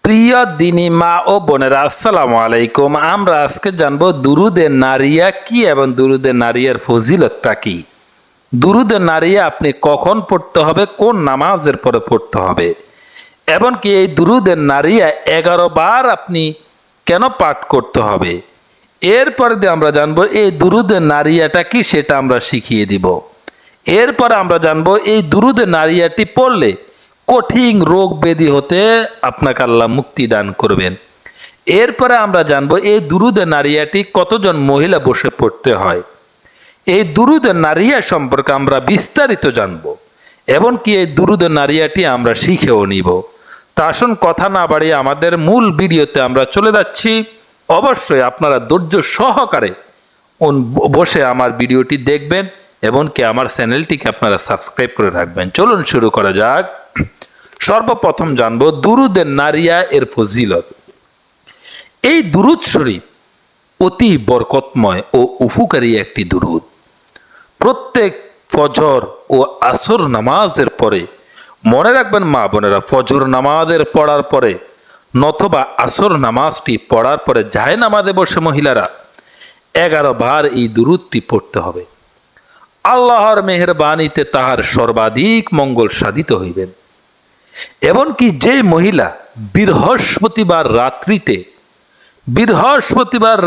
প্রিয় দিনী মা ও বোনেরা, আসসালামু আলাইকুম। আমরা আজকে জানবো দুরুদে নারিয়া কি এবং দুরুদে নারিয়ার ফজিলতটা কি। দুরুদে নারিয়া আপনি কখন পড়তে হবে, কোন নামাজের পরে পড়তে হবে, এবং কি এই দুরুদে নারিয়া 11 বার আপনি কেন পাঠ করতে হবে। এরপরে আমরা জানবো এই দুরুদে নারিয়াটা কি, সেটা আমরা শিখিয়ে দিব। এরপরে আমরা জানবো এই দুরুদে নারিয়াটি পড়লে কঠিন রোগ ব্যাধি হতে আপনাকে আল্লাহ মুক্তি দান করবেন। এরপরে আমরা জানবো এই দুরুদে নারিয়াটি কতজন মহিলা বসে পড়তে হয়। এই দুরুদে নারিয়া সম্পর্কে আমরা বিস্তারিত জানবো, এবং কি এই দুরুদে নারিয়াটি আমরা শিখেও নিব। তা আসুন কথা না বাড়িয়ে আমাদের মূল ভিডিওতে আমরা চলে যাচ্ছি। অবশ্যই আপনারা ধৈর্য সহকারে বসে আমার ভিডিওটি দেখবেন, এবং কি আমার চ্যানেলটিকে আপনারা সাবস্ক্রাইব করে রাখবেন। চলুন শুরু করা যাক। সর্বপ্রথম জানবো দুরুদে নারিয়া এর ফজিলত। এই দুরুদ শরীফ অতি বরকতময় ও উপকারী একটি দুরুদ। প্রত্যেক ফজর ও আসর নামাজের পরে, মনে রাখবেন মা বোনেরা, ফজর নামাজের পড়ার পরে নতবা আসর নামাজটি পড়ার পরে যায় নামাজে বসে মহিলারা 11 বার এই দুরুদটি পড়তে হবে। আল্লাহর মেহেরবানিতে তাহার সর্বাধিক মঙ্গল সাধিত হইবেন। এমনকি যে মহিলা বৃহস্পতিবার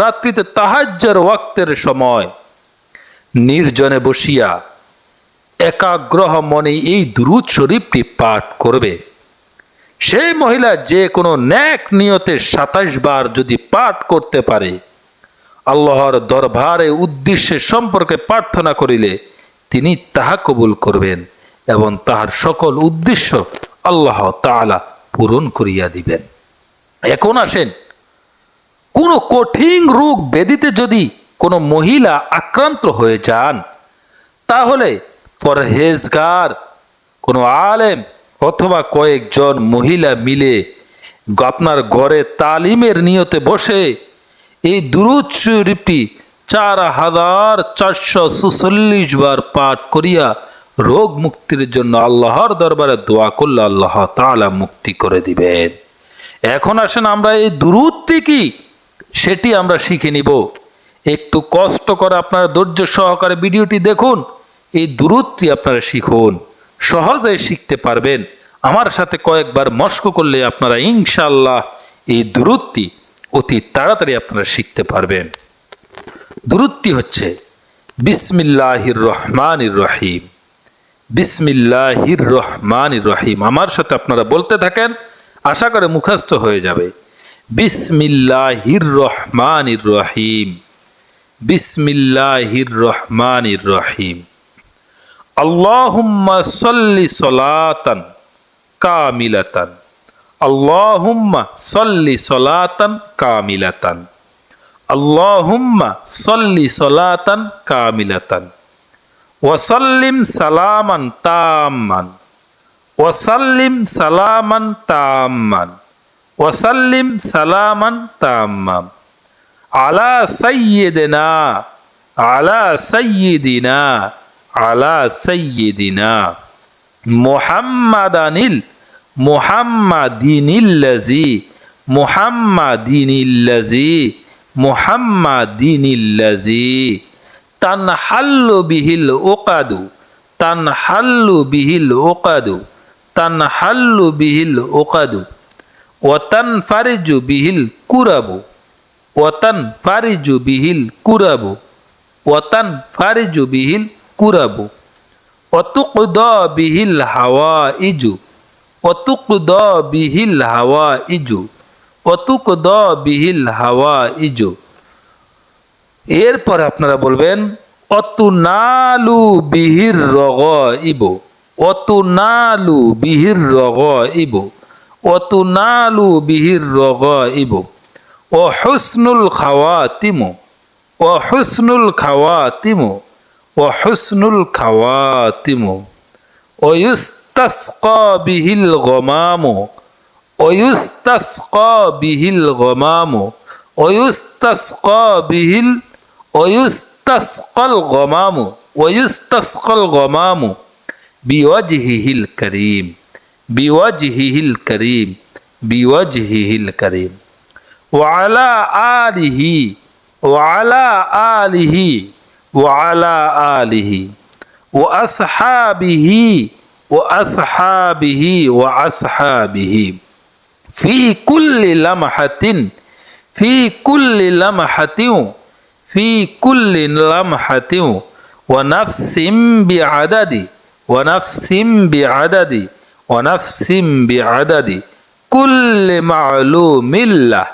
রাত্রিতে তাহাজ্জুদের ওয়াক্তের সময় নির্জনে বসিয়া একাগ্রহ মনে এই দুরুদ শরীফটি পাঠ করবে, সেই মহিলা যে কোনো নেক নিয়তে 27 বার যদি পাঠ করতে পারে, আল্লাহর দরবারে উদ্দেশ্যে সম্পর্কে প্রার্থনা করিলে তিনি তাহা কবুল করবেন এবং তাহার সকল উদ্দেশ্য আল্লাহ তাআলা পূরণ করিয়া দিবেন। এখন আসেন, কোনো কঠিন রোগ ব্যাধিতে যদি কোনো মহিলা আক্রান্ত হয়ে যান, তাহলে পরহেজগার কোনো আলেম অথবা কয়েকজন মহিলা মিলে আপনার ঘরে তালিমের নিয়তে বসে এই দুরুদ শরীফটি 4446 বার পাঠ করিয়া রোগ মুক্তির জন্য আল্লাহর দরবারে দোয়া করলে আল্লাহ তাআলা মুক্তি করে দিবেন। এখন আসেন আমরা এই দুরুদটি কি সেটি আমরা শিখে নিব। একটু কষ্ট করে আপনারা ধৈর্য সহকারে ভিডিওটি দেখুন, এই দুরুদটি আপনারা শিখুন, সহজেই শিখতে পারবেন। আমার সাথে কয়েকবার মশক করলে আপনারা ইনশাআল্লাহ এই দুরুদটি অতি তাড়াতাড়ি আপনারা শিখতে পারবেন। দুরুদটি হচ্ছে বিসমিল্লাহির রহমানির রহিম। বিসমিল্লাহির রহমানির রহিম। আমার সাথে আপনারা বলতে থাকেন, আশা করে মুখস্থ হয়ে যাবে। বিসমিল্লাহির রহমানির রহিম। বিসমিল্লাহির রহমানির রহিম। আল্লাহুম্মা সাল্লি সালাতান কামিলাতান। আল্লাহুম্মা সাল্লি সালাতান কামিলাতান। আল্লাহুম্মা সাল্লি সালাতান কামিলাতান। ওয়াসাল্লিম সালামান তাম্মান। ওয়াসাল্লিম সালামান তাম্মান। ওয়াসাল্লিম সালামান তাম্মান আলা সাইয়্যিদিনা আলা সাইয়্যিদিনা আলা সাইয়্যিদিনা মুহাম্মাদিনিল্লাযী তানহাল্লু বিহিল উকাদু। তানহাল্লু বিহিল উকাদু। তানহাল্লু বিহিল উকাদু ওয়া তানফারিজু বিহিল কুরাবু। ওয়া তানফারিজু বিহিল কুরাবু। ওয়া তানফারিজু বিহিল কুরাবু ওয়া তুকদা বিহিল হাওয়াইজু। ওয়া তুকদা বিহিল হাওয়াইজু। ওয়া তুকদা বিহিল হাওয়াইজু। এরপর আপনারা বলবেন অতুনালু বিহির রগাইবু। অতুনালু বিহির রগাইবু। অতুনালু বিহির রগাইবু ও হুসনুল খাওয়াতিমু। ও হুসনুল খাওয়াতিমু। ও হুসনুল খাওয়াতিমু ও ইউস্তাসকা বিহিল গমামু। ও ইউস্তাসকা বিহিল গমামু। ও ইউস্তাসকা বিহিল ওয়ুস্তাসকাল গমামু। ওয়ুস্তাসকাল গমামু বিওয়াজহিহিল করিম। বিওয়াজহিহিল করিম বিওয়াজহিহিল কারীম ওয়া আলা আলিহি ওয়া আলা আলিহি ওয়া আলা আলিহি ওয়া আসহাবিহি ওয়া আসহাবিহি ওয়া আসহাবিহি ফি কুল্লি লামহাতিন ফি কুল্লি লামহাতিন ফি কুল্লি লামহাতিন ওয়া নাফসিম বিআদাদি ওয়া নাফসিম বিআদাদি ওয়া নাফসিম বিআদাদি কুল্লি মা'লুমিল্লাহ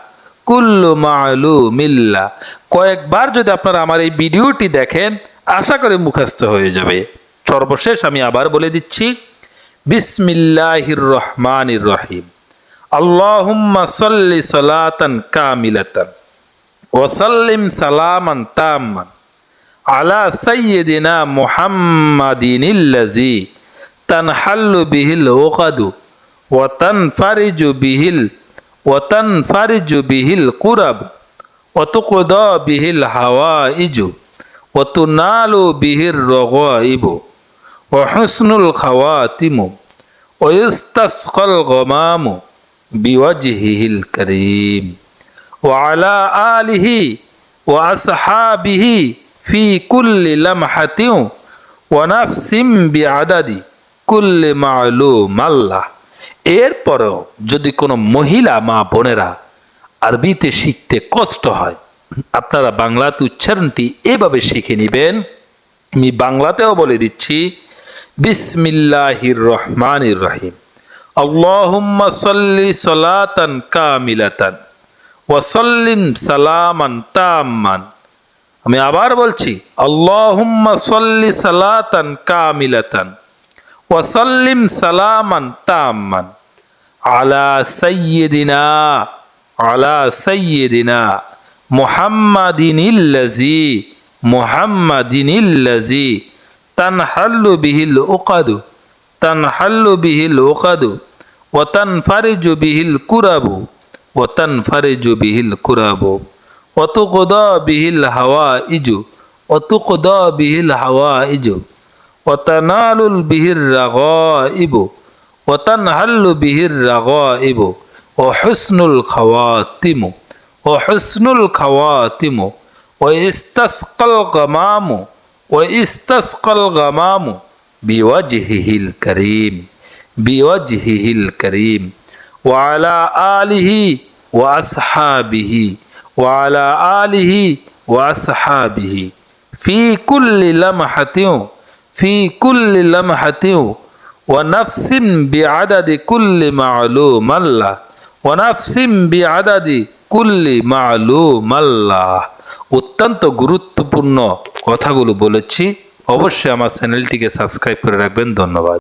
কুল্লু মা'লুমিল্লাহ। কয়েকবার যদি আপনারা আমার এই ভিডিওটি দেখেন আশা করি মুখস্থ হয়ে যাবে। সর্বশেষ আমি আবার বলে দিচ্ছি, বিসমিল্লাহির রহমানির রহিম। আল্লাহুম্মা সাল্লি সালাতান কামিলাতান ওয়া সাল্লিম সালামান তাম্মান আলা সাইয়্যিদিনা মুহাম্মাদিনিল্লাযী তানহাল্লু বিহিল উকাদু ওয়া তানফারিজু বিহিল কুরাব ওয়া তুকদা বিহিল হাওয়াইজু ওয়া তুনালু বিহির রাগাইবু ওয়া হুসনুল খাওয়াতিমু ওয়া ইস্তাসকাল গামামু বিওয়াজহিহিল কারীম ওয়া আলা আলিহি ওয়া আসহাবিহি ফি কুল্লি লামহাতিন ওয়া নাফসিম বিআদাদি কুল্লি মা'লুমাল্লাহ। এরপরেও যদি কোনো মহিলা মা বোনেরা আরবিতে শিখতে কষ্ট হয়, আপনারা বাংলাতে উচ্চারণটি এভাবে শিখে নেবেন। আমি বাংলাতেও বলে দিচ্ছি, বিসমিল্লাহির রহমানির রহিম। আল্লাহুম্মা সাল্লি সালাতান কামিলাতান ওয়া সাল্লিম সালামান তাম্মান। আমি আবার বলছি, আল্লাহুম্মা সাল্লি সালাতান কামিলাতান ওয়া সাল্লিম সালামান তাম্মান আলা সাইয়্যিদিনা মুহাম্মাদিনিল্লাযী তানহাল্লু বিহিল উকাদু ওয়া তানফারিজু বিহিল কুরাবু ওয়া তুকদা বিহিল হাওয়াইজু ওয়া তানালুল বিহির রাগাইবু ওয়া তানহাল্লু বিহির রাগাইবু ওয়া হুসনুল খাওয়াতিমু ওয়া ইস্তাসকাল গামামু বিওয়াজহিহিল কারীম ওয়া আলা আলিহি ওয়া আসহাবিহি ফি কুল্লি লামহাতিন ওয়া নাফসিম বিআদাদি কুল্লি মা'লুমাল্লাহ। অত্যন্ত গুরুত্বপূর্ণ কথাগুলো বলেছি। অবশ্যই আমার চ্যানেলটিকে সাবস্ক্রাইব করে রাখবেন। ধন্যবাদ।